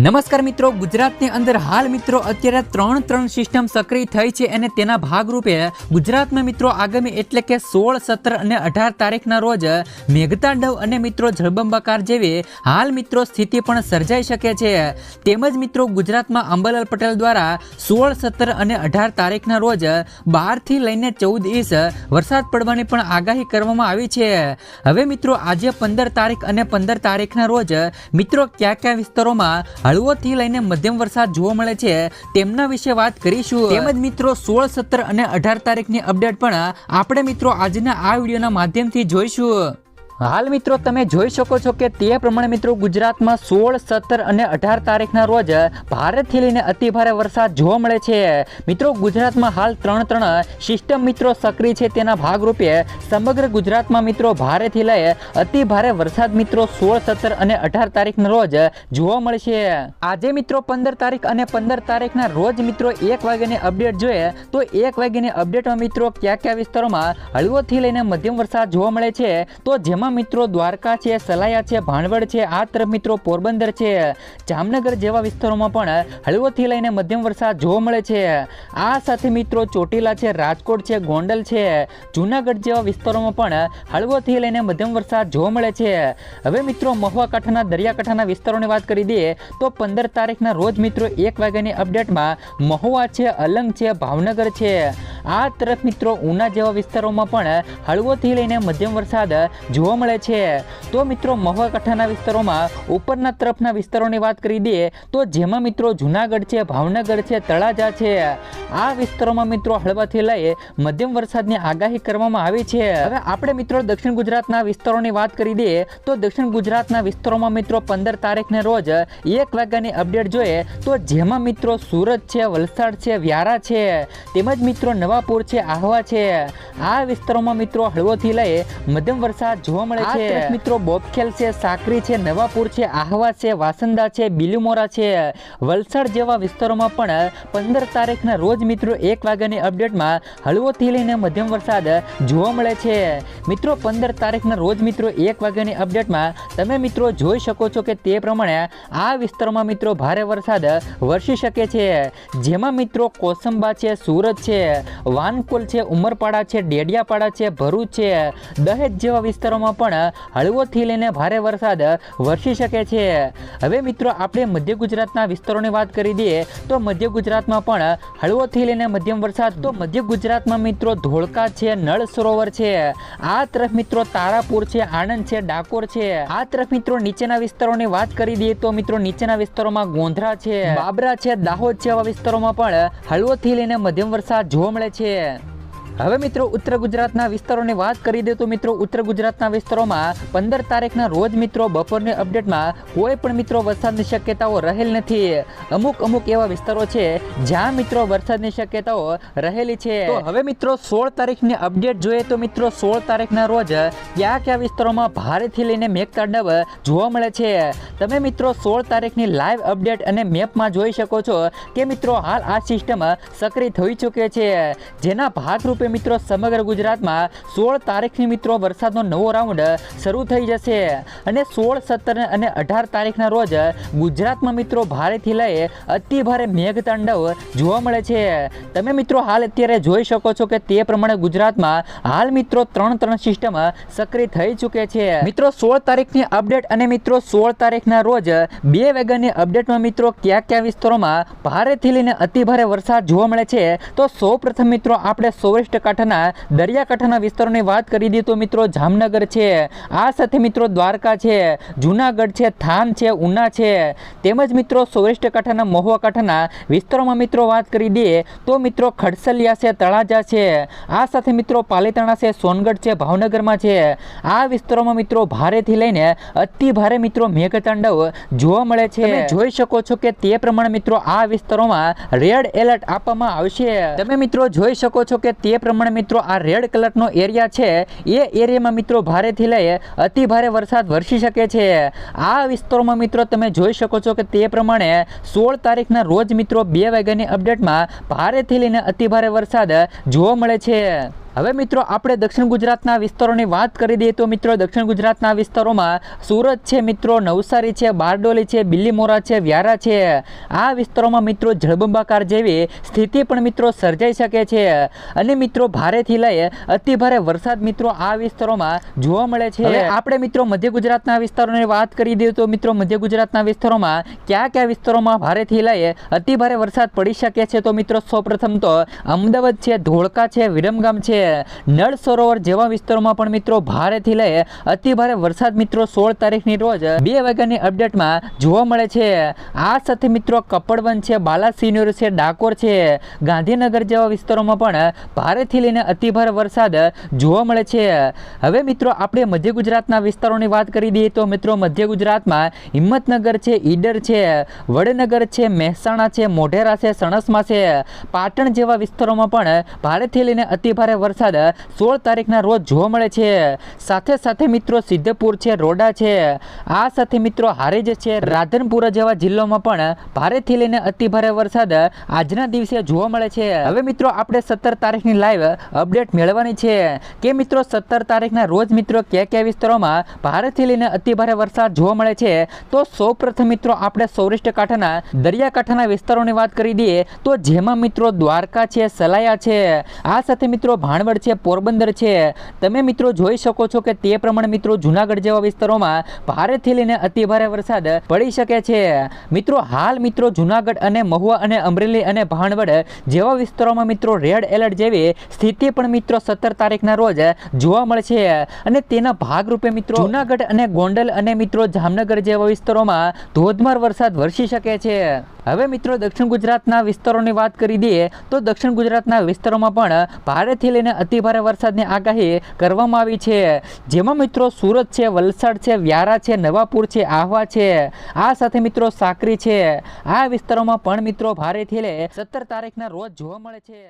નમસ્કાર મિત્રો, ગુજરાતની અંદર હાલ મિત્રો અત્યારે ત્રણ સિસ્ટમ સક્રિય થઈ છે અને તેના ભાગરૂપે ગુજરાતમાં મિત્રો આગામી એટલે કે 16, 17 અને 18 તારીખના રોજ મેઘતાંડવ અને મિત્રો જળબંબાકાર જેવી હાલ મિત્રો સ્થિતિ પણ સર્જાઈ શકે છે। તેમજ મિત્રો ગુજરાતમાં અંબાલાલ પટેલ દ્વારા 16, 17 અને 18 તારીખના રોજ 12 થી લઈને 14 ઇંચ વરસાદ પડવાની પણ આગાહી કરવામાં આવી છે। હવે મિત્રો આજે 15 તારીખ અને 15 તારીખના રોજ મિત્રો કયા વિસ્તારોમાં હળવોથી લઈને મધ્યમ વરસાદ જોવા મળે છે તેમના વિશે વાત કરીશું। તેમજ મિત્રો 16, 17 અને 18 તારીખની અપડેટ પણ આપણે મિત્રો આજના આ વિડીયોના માધ્યમથી જોઈશું। હાલ મિત્રો તમે જોઈ શકો છો કે તે પ્રમાણે મિત્રો ગુજરાતમાં 16, 17 અને 18 તારીખના રોજ ભારેથી લઈને અતિ ભારે વરસાદ જોવા મળે છે। મિત્રો ગુજરાતમાં હાલ ત્રણ સિસ્ટમ મિત્રો સક્રિય છે, તેના ભાગરૂપે સમગ્ર ગુજરાતમાં મિત્રો ભારેથી લઈ અતિ ભારે વરસાદ મિત્રો 16, 17 અને 18 તારીખના રોજ જોવા મળશે। આજે મિત્રો 15 તારીખ અને 15 તારીખના રોજ મિત્રો 1 વાગ્યાની અપડેટ જોઈએ તો 1 વાગ્યાની અપડેટમાં મિત્રો કયા વિસ્તારોમાં હળવોથી લઈને મધ્યમ વરસાદ જોવા મળે છે તો જેમાં મિત્રો દ્વારકા છે, સલાયા છે, ભાણવડ છે, આ તરફ મિત્રો પોરબંદર છે, જામનગર જેવા વિસ્તારોમાં પણ હળવોથી લઈને મધ્યમ વરસાદ જોવા મળે છે। આ સાથે મિત્રો ચોટીલા છે, રાજકોટ છે, ગોંડલ છે, જૂનાગઢ જેવા વિસ્તારોમાં પણ હળવોથી લઈને મધ્યમ વરસાદ જોવા મળે છે। હવે મિત્રો મહુવા કાંઠાના દરિયાકાંઠાના વિસ્તારોની વાત કરી દઈએ તો 15 તારીખના રોજ મિત્રો 1 વાગ્યાની અપડેટમાં મહુવા છે, અલંગ છે, ભાવનગર છે, આ તરફ મિત્રો ઉના જેવા વિસ્તારોમાં પણ હળવોથી લઈને મધ્યમ વરસાદ જોવા મળે છે। તો મિત્રો મહુવા કાંઠાના વિસ્તારોમાં ઉપરના તરફના વિસ્તારોની વાત કરી દઈએ તો જેમાં મિત્રો જૂનાગઢ છે, ભાવનગર છે, તળાજા છે, આ વિસ્તારોમાં મિત્રો હળવાથી લઈ મધ્યમ વરસાદની આગાહી કરવામાં આવી છે। હવે આપણે મિત્રો દક્ષિણ ગુજરાતના વિસ્તારોની વાત કરી દઈએ તો દક્ષિણ ગુજરાતના વિસ્તારોમાં મિત્રો 15 તારીખને રોજ 1 વાગ્યાની અપડેટ જોઈએ તો જેમાં મિત્રો સુરત છે, વલસાડ છે, વ્યારા છે, તેમજ મિત્રો નવાપુર છે, આહવા છે, આ વિસ્તારોમાં મિત્રો હળવોથી લઈ મધ્યમ વરસાદ જોવા મળે છે। મિત્રો બોપખેલ છે, સાકરી છે, નવાપુર છે, આહવા છે, વાસંદા છે, બિલીમોરા છે, વલસાડ જેવા વિસ્તારોમાં પણ 15 તારીખના રોજ મિત્રો 1 વાગ્યાની અપડેટમાં હળવોથી લઈને મધ્યમ વરસાદ જોવા મળે છે। મિત્રો 15 તારીખના રોજ મિત્રો 1 વાગ્યાની અપડેટમાં તમે મિત્રો જોઈ શકો છો કે તે પ્રમાણે આ વિસ્તારોમાં મિત્રો ભારે વરસાદ વરસી શકે છે, જેમાં મિત્રો કોસંબા છે, સુરત છે, વાનકોલ છે, ઉમરપાડા છે, ડેડિયાપાડા છે, ભરૂચ છે, દહેજ જેવા વિસ્તારોમાં પણ હળવોથી લઈને ભારે વરસાદ વરસી શકે છે। હવે મિત્રો આપણે મધ્ય ગુજરાતના વિસ્તારોની વાત કરી દઈએ તો મધ્ય ગુજરાતમાં પણ હળવોથી લઈને મધ્યમ વરસાદ તો મધ્ય ગુજરાતમાં મિત્રો ધોળકા છે, નળ સરોવર છે, આ તરફ મિત્રો તારાપુર છે, આણંદ છે, ડાકોર છે, આ તરફ મિત્રો નીચેના વિસ્તારોની વાત કરી દઈએ તો મિત્રો નીચેના વિસ્તારોમાં ગોંધરા છે, બાબરા છે, દાહોદ જેવા વિસ્તારોમાં પણ હળવોથી લઈને મધ્યમ વરસાદ જોવા મળે છે। હવે મિત્રો ઉત્તર ગુજરાતના વિસ્તારોની વાત કરી દે તો મિત્રો ઉત્તર ગુજરાતના વિસ્તારોમાં 15 તારીખના રોજ મિત્રો બપોરની અપડેટમાં કોઈ પણ મિત્રો વરસાદની શક્યતાઓ રહેલ નથી। અમુક એવા વિસ્તારો છે જ્યાં મિત્રો વરસાદની શક્યતાઓ રહેલી છે। તો હવે મિત્રો 16 તારીખની અપડેટ જોઈએ તો મિત્રો 16 તારીખના રોજ કયા વિસ્તારોમાં ભારેથી લઈને મેઘતાંડવ જોવા મળે છે તમે મિત્રો 16 તારીખની લાઈવ અપડેટ અને મેપમાં જોઈ શકો છો કે મિત્રો હાલ આ સિસ્ટમ સક્રિય થઈ ચૂકે છે, જેના ભાગરૂપે મિત્રો સમગ્ર ગુજરાતમાં 16 તારીખની મિત્રો વરસાદનો નવો રાઉન્ડ શરૂ થઈ જશે અને 16, 17 અને 18 તારીખના રોજ ગુજરાતમાં મિત્રો ભારેથી લઈ અતિ ભારે મેઘતાંડવ જોવા મળે છે। તમે મિત્રો હાલ અત્યારે જોઈ શકો છો કે તે પ્રમાણે ગુજરાતમાં હાલ મિત્રો ત્રણ સિસ્ટમ સક્રિય થઈ ચૂકે છે। મિત્રો 16 તારીખની અપડેટ અને મિત્રો 16 તારીખના રોજ 2 વાગ્યાની અપડેટમાં મિત્રો કયા વિસ્તારોમાં ભારેથી લઈને અતિ ભારે વરસાદ જોવા મળે છે તો સૌપ્રથમ મિત્રો આપણે સૌરાષ્ટ્ર કાંઠાના દરિયાકાંઠાના વિસ્તારોની વાત કરી દઈએ તો મિત્રો જામનગર છે, આ સાથે મિત્રો દ્વારકા છે, જૂનાગઢ છે, થાન છે, ઉના છે, તેમજ મિત્રો સૌરાષ્ટ્ર કાંઠાના મહુવા કાંઠાના વિસ્તારોમાં મિત્રો વાત કરી દઈએ તો મિત્રો ખડસલિયા છે, તળાજા છે, આ સાથે મિત્રો પાલીતાણા છે, સોનગઢ છે, ભાવનગરમાં છે, આ વિસ્તારોમાં મિત્રો ભારેથી લઈને અતિ ભારે મિત્રો મેઘતાંડવ જોવા મળે છે। તમે જોઈ શકો છો કે તે પ્રમાણે મિત્રો આ વિસ્તારોમાં રેડ એલર્ટ આપવામાં આવશે। તમે મિત્રો જોઈ શકો છો કે તે પ્રમાણે મિત્રો આ રેડ કલરનો એરિયા છે એ એરિયામાં મિત્રો ભારેથી લઈ અતિ ભારે વરસાદ વરસી શકે છે। આ વિસ્તારોમાં મિત્રો તમે જોઈ શકો છો કે તે પ્રમાણે 16 તારીખના રોજ મિત્રો 2 વાગ્યાની અપડેટમાં ભારેથી લઈને અતિ ભારે વરસાદ જોવા મળે છે। હવે મિત્રો આપણે દક્ષિણ ગુજરાતના વિસ્તારોની વાત કરી દઈએ તો મિત્રો દક્ષિણ ગુજરાતના વિસ્તારોમાં સુરત છે મિત્રો, નવસારી છે, બારડોલી છે, બિલીમોરા છે, વ્યારા છે, આ વિસ્તારોમાં મિત્રો જળબંબાકાર જેવી સ્થિતિ પણ મિત્રો સર્જાઈ શકે છે અને મિત્રો ભારેથી લઈ અતિ ભારે વરસાદ મિત્રો આ વિસ્તારોમાં જોવા મળે છે. હવે આપણે મિત્રો મધ્ય ગુજરાતના વિસ્તારોની વાત કરી દઈએ તો મિત્રો મધ્ય ગુજરાતના વિસ્તારોમાં કયા વિસ્તારોમાં ભારેથી લઈ અતિ ભારે વરસાદ પડી શકે છે તો મિત્રો સૌપ્રથમ તો અમદાવાદ છે, ધોળકા છે, વિરમગામ છે, નળ સરોવર જેવા વિસ્તારોમાં પણ મિત્રો ભારેથી લઈ અતિ ભારે વરસાદ મિત્રો 16 તારીખની રોજ 2 વાગ્યાની અપડેટમાં જોવા મળે છે. આ સાથે મિત્રો કપડવન છે, બાલાસિનોર છે, ડાકોર છે, ગાંધીનગર જેવા વિસ્તારોમાં પણ ભારેથી લઈને અતિ ભારે વરસાદ જોવા મળે છે. હવે મિત્રો આપણે મધ્ય ગુજરાતના વિસ્તારોની વાત કરી દઈએ તો મિત્રો મધ્ય ગુજરાતમાં હિંમતનગર છે, ઈડર છે, વડનગર છે, મહેસાણા છે, મોઢેરા છે, સણસમા છે, પાટણ જેવા વિસ્તારોમાં પણ ભારેથી લઈને અતિ ભારે વરસાદ 16 તારીખના રોજ જોવા મળે છે. સાથે સાથે મિત્રો સિદ્ધપુર છે, રોડા છે, આ સાથે મિત્રો હારીજ છે, રાધનપુર જેવા જિલ્લામાં પણ ભારેથી લઈને અતિ ભારે વરસાદ આજના દિવસે જોવા મળે છે. હવે મિત્રો આપણે 17 તારીખની લાઈવ અપડેટ મેળવવાની છે કે મિત્રો 17 તારીખના રોજ મિત્રો કયા વિસ્તારોમાં ભારેથી લઈને અતિ ભારે વરસાદ જોવા મળે છે. તો સૌપ્રથમ મિત્રો આપણે સૌરાષ્ટ્ર કાંઠાના દરિયાકાંઠાના વિસ્તારોની વાત કરી દઈએ તો જેમાં મિત્રો દ્વારકા છે, સલાયા છે, આ સાથે મિત્રો ભાણવડ છે, પોરબંદર છે, તમે મિત્રો જોઈ શકો છો કે તે પ્રમાણે મિત્રો જૂનાગઢ જેવા વિસ્તારોમાં ભારેથી લઈને અતિ ભારે વરસાદ પડી શકે છે. મિત્રો હાલ મિત્રો જૂનાગઢ અને મહુવા અને અમરેલી અને ભાણવડ જેવા વિસ્તારોમાં મિત્રો રેડ એલર્ટ જેવી સ્થિતિ પણ મિત્રો 17 તારીખના રોજ જોવા મળે છે અને તેના ભાગરૂપે મિત્રો જૂનાગઢ અને ગોંડલ અને મિત્રો જામનગર જેવા વિસ્તારોમાં ધોધમાર વરસાદ વરસી શકે છે. હવે મિત્રો દક્ષિણ ગુજરાતના વિસ્તારોની વાત કરી દઈએ તો દક્ષિણ ગુજરાતના વિસ્તારોમાં પણ ભારેથી લઈને અતિ ભારે વરસાદની આગાહી કરવામાં આવી છે. જેમાં મિત્રો સુરત છે, વલસાડ છે, વ્યારા છે, નવાપુર છે, આહવા છે, આ સાથે મિત્રો સાકરી છે, આ વિસ્તારોમાં પણ મિત્રો ભારેથી લઈ 17 તારીખના રોજ જોવા મળે છે.